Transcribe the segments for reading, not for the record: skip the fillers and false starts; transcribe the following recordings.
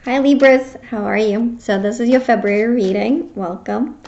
Hi Libras, how are you? So this is your February reading. Welcome.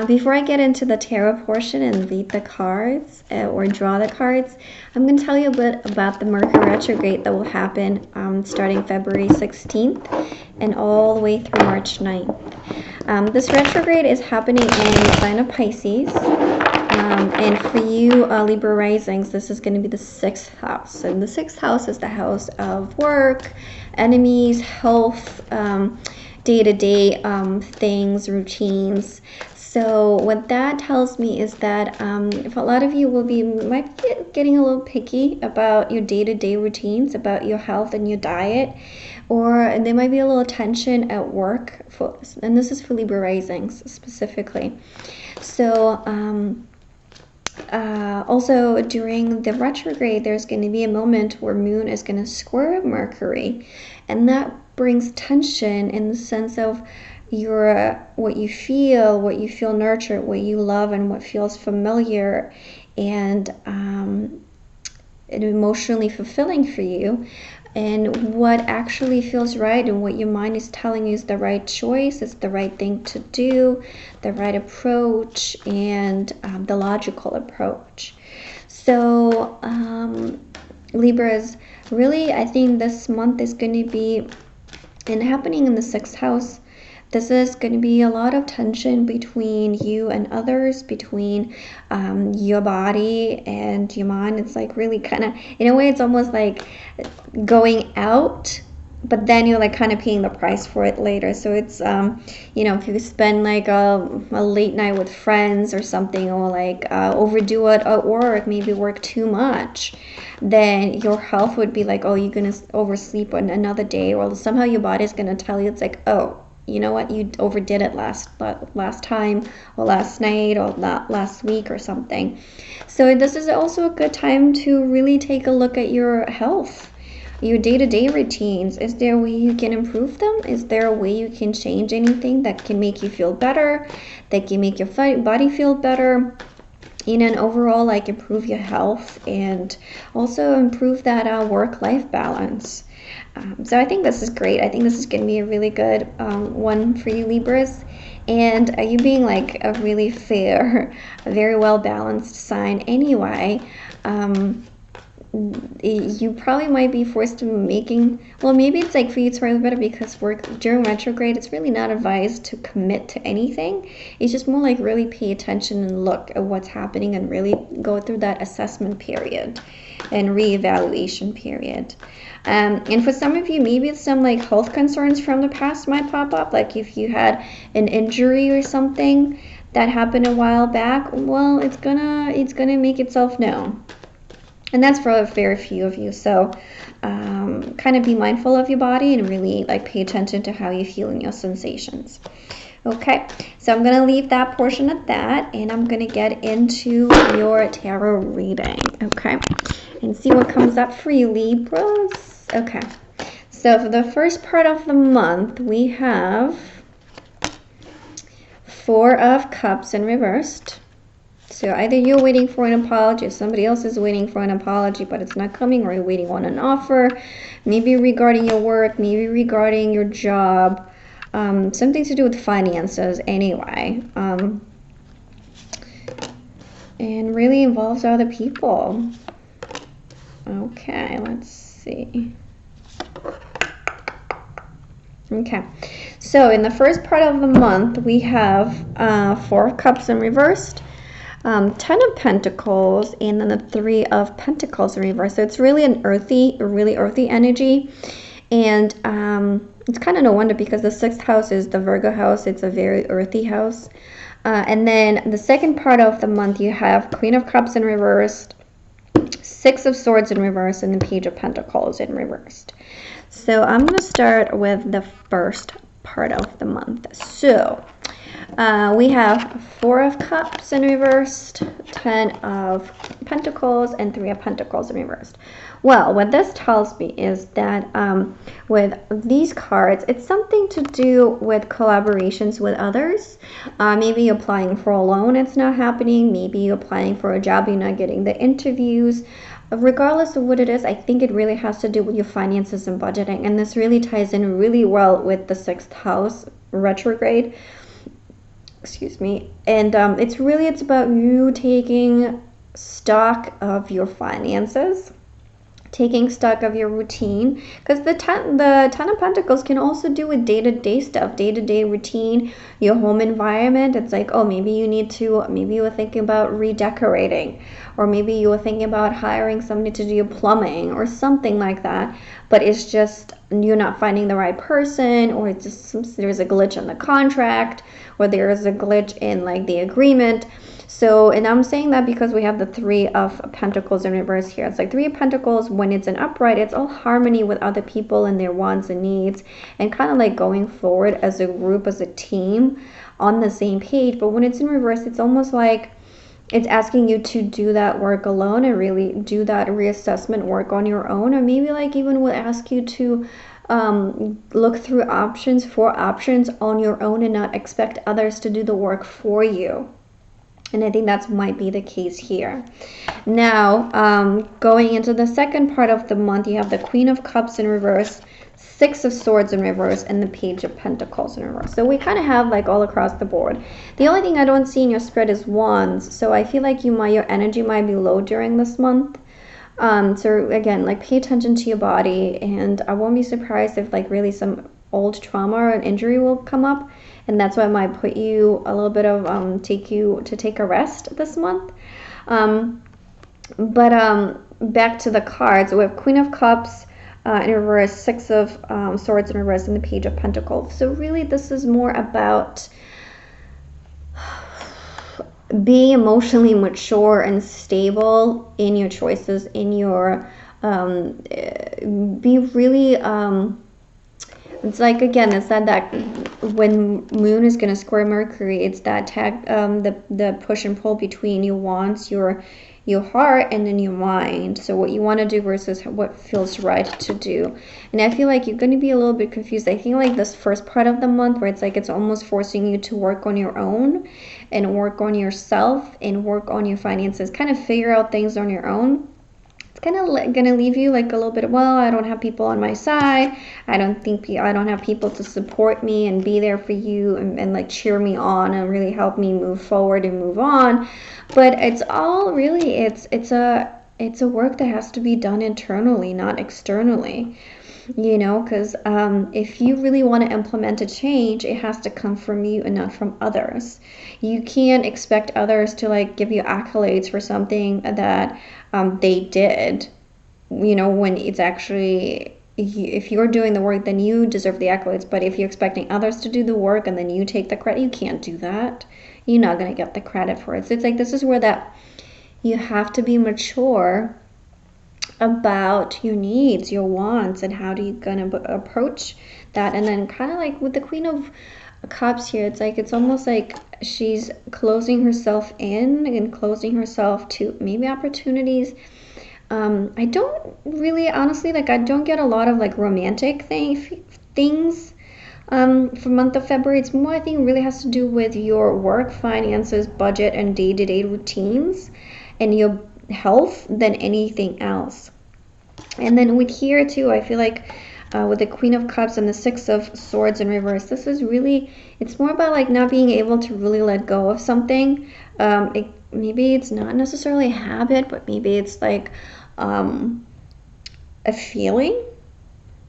Before I get into the tarot portion and read the cards or draw the cards, I'm going to tell you a bit about the Mercury retrograde that will happen starting February 16th and all the way through March 9th. This retrograde is happening in the sign of Pisces. And for you Libra risings, this is going to be the 6th house. And the 6th house is the house of work, enemies, health, day-to-day things, routines. So what that tells me is that if a lot of you might be getting a little picky about your day-to-day routines, about your health and your diet, or there might be a little tension at work, and this is for Libra risings specifically. So also during the retrograde, there's going to be a moment where Moon is going to square Mercury, and that brings tension in the sense of what you feel nurtured, what you love, and what feels familiar and emotionally fulfilling for you, and what actually feels right and what your mind is telling you is the right choice, it's the right thing to do, the right approach, and the logical approach. So Libras, really, I think this month is going to be, and happening in the 6th house, this is going to be a lot of tension between you and others, between your body and your mind. It's like really kind of, in a way, it's almost like going out, but then you're like kind of paying the price for it later. So it's, if you spend like a late night with friends or something, or like overdo it at work, maybe work too much, then your health would be like, oh, you're going to oversleep on another day, or somehow your body's going to tell you, it's like, oh, you know what, you overdid it last time, or last night, or last week, or something. So this is also a good time to really take a look at your health, your day-to-day routines. Is there a way you can improve them? Is there a way you can change anything that can make you feel better, that can make your body feel better, and overall like improve your health and also improve that work-life balance? So I think this is great. I think this is going to be a really good one for you Libras. And you being like a really fair, a very well balanced sign anyway, you probably might be forced to maybe it's like for you it's really better, because work during retrograde, it's really not advised to commit to anything. It's just more like really pay attention and look at what's happening and really go through that assessment period and reevaluation period. And for some of you, maybe some like health concerns from the past might pop up, like if you had an injury or something that happened a while back, well, it's gonna make itself known. And that's for a fair few of you. So kind of be mindful of your body and really like pay attention to how you feel and your sensations. Okay, so I'm going to leave that portion at that, and I'm going to get into your tarot reading, okay, and see what comes up for you Libras. Okay, so for the first part of the month, we have 4 of Cups in reversed. So either you're waiting for an apology, or somebody else is waiting for an apology, but it's not coming, or you're waiting on an offer, maybe regarding your work, maybe regarding your job, something to do with finances anyway, and really involves other people. Okay, let's see. Okay, so in the first part of the month, we have 4 of Cups in reversed, 10 of Pentacles, and then the 3 of Pentacles in reverse. So it's really really earthy energy. And it's kind of no wonder, because the 6th house is the Virgo house. It's a very earthy house. And then the second part of the month, you have Queen of Cups in reversed, 6 of Swords in reverse, and the Page of Pentacles in reversed. So I'm going to start with the first part of the month. So we have 4 of Cups in reversed, 10 of Pentacles, and 3 of Pentacles in reversed. Well, what this tells me is that with these cards, it's something to do with collaborations with others. Maybe you're applying for a loan, it's not happening. Maybe you're applying for a job, you're not getting the interviews. regardless of what it is, I think it really has to do with your finances and budgeting. And this really ties in really well with the 6th house retrograde. Excuse me. And it's about you taking stock of your finances, taking stock of your routine, because the ten of Pentacles can also do with day-to-day stuff, day-to-day routine, your home environment. It's like, oh, maybe you were thinking about redecorating, or maybe you were thinking about hiring somebody to do your plumbing or something like that, but it's just you're not finding the right person, or it's just there's a glitch in the contract, or there is a glitch in like the agreement. So, and I'm saying that because we have the 3 of Pentacles in reverse here. It's like 3 of Pentacles, when it's an upright, it's all harmony with other people and their wants and needs, and kind of like going forward as a group, as a team on the same page. But when it's in reverse, it's almost like it's asking you to do that work alone and really do that reassessment work on your own, or maybe like even will ask you to look through options on your own and not expect others to do the work for you. And I think that might be the case here. Now, going into the second part of the month, you have the Queen of Cups in reverse, 6 of Swords in reverse, and the Page of Pentacles in reverse. So we kind of have like all across the board. The only thing I don't see in your spread is Wands. So I feel like your energy might be low during this month. So again, like pay attention to your body, and I won't be surprised if like really some old trauma or an injury will come up. And that's why I might put you a little bit of take a rest this month. Back to the cards. We have Queen of Cups in reverse, 6 of Swords in reverse, and the Page of Pentacles. So really this is more about being emotionally mature and stable in your choices, in your be really it's like, again, it's that when Moon is going to square Mercury, it's that the push and pull between your wants, your heart, and then your mind. So what you want to do versus what feels right to do. And I feel like you're going to be a little bit confused. I think like this first part of the month where it's like it's almost forcing you to work on your own and work on yourself and work on your finances, kind of figure out things on your own. Kind of gonna leave you like a little bit, well, I don't have people on my side. I don't have people to support me and be there for you and like cheer me on and really help me move forward and move on. But it's all really it's a work that has to be done internally, not externally. You know, because if you really want to implement a change, it has to come from you and not from others. You can't expect others to like give you accolades for something that they did, you know, when it's actually, if you're doing the work, then you deserve the accolades. But if you're expecting others to do the work and then you take the credit, you can't do that. You're not going to get the credit for it. So it's like, this is where that you have to be mature about your needs, your wants, and how do you gonna approach that. And then kind of like with the Queen of Cups here, it's like it's almost like she's closing herself in and closing herself to maybe opportunities. I don't really, honestly, like I don't get a lot of like romantic things for month of February. It's more, I think, it really has to do with your work, finances, budget, and day-to-day routines, and your health than anything else. And then with here too, I feel like with the Queen of Cups and the 6 of Swords in reverse, this is really, it's more about like not being able to really let go of something. Maybe it's not necessarily a habit, but maybe it's like a feeling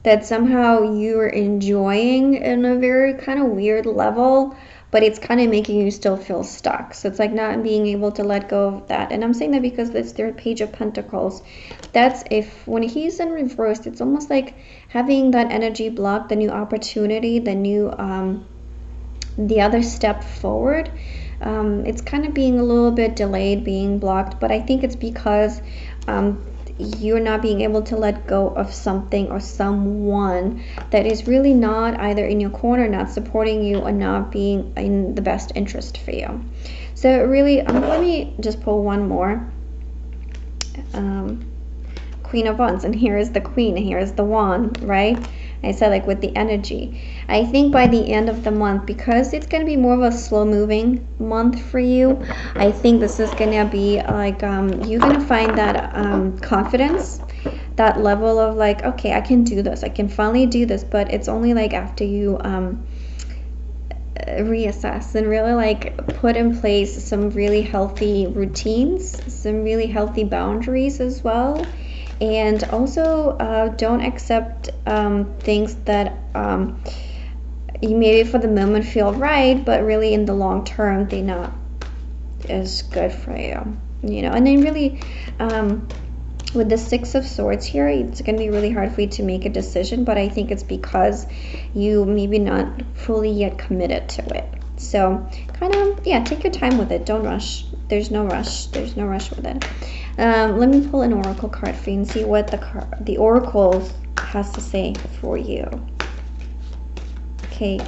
that somehow you're enjoying in a very kind of weird level, but it's kind of making you still feel stuck. So it's like not being able to let go of that. And I'm saying that because it's their Page of Pentacles. That's when he's in reverse, it's almost like having that energy block, the new opportunity, the other step forward. It's kind of being a little bit delayed, being blocked, but I think it's because you're not being able to let go of something or someone that is really not either in your corner, not supporting you, or not being in the best interest for you. So really, let me just pull one more. Queen of Wands, and here is the Queen, and here is the Wand, right? I said like with the energy. I think by the end of the month, because it's going to be more of a slow moving month for you, I think this is going to be like you're going to find that confidence, that level of like, okay, I can do this, I can finally do this. But it's only like after you reassess and really like put in place some really healthy routines, some really healthy boundaries as well. And also don't accept things that you maybe for the moment feel right, but really in the long term they're not as good for you, you know. And then really with the Six of Swords here, it's going to be really hard for you to make a decision, but I think it's because you maybe not fully yet committed to it. So kind of, yeah, take your time with it. Don't rush. There's no rush. There's no rush with it. Let me pull an oracle card for you and see what the oracle has to say for you. Okay,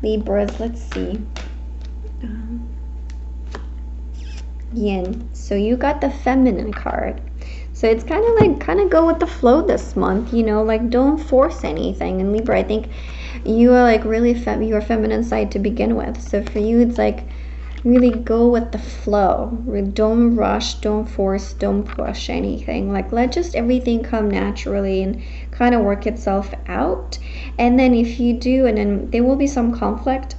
Libras, let's see. Yin. So you got the feminine card. So it's kind of like, go with the flow this month, you know, like don't force anything. And Libra, I think you are like really your feminine side to begin with. So for you, it's like really go with the flow. Don't rush, don't force, don't push anything. Like let just everything come naturally and kind of work itself out. And then if you do, and then there will be some conflict,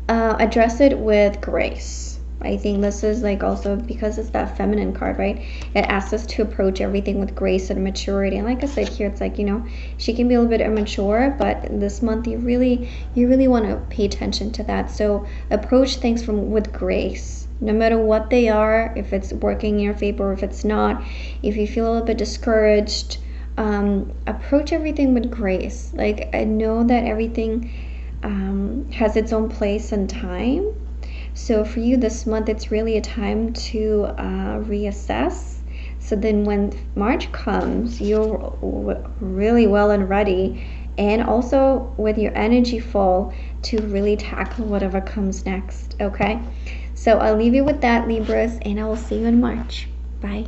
address it with grace. I think this is like also because it's that feminine card, right? It asks us to approach everything with grace and maturity. And like I said here, it's like, you know, she can be a little bit immature, but this month you really want to pay attention to that. So approach things with grace, no matter what they are, if it's working in your favor or if it's not. If you feel a little bit discouraged, approach everything with grace. Like I know that everything has its own place and time. So for you this month, it's really a time to reassess. So then when March comes, you're really well and ready, and also with your energy full to really tackle whatever comes next, okay? So I'll leave you with that, Libras, and I will see you in March. Bye.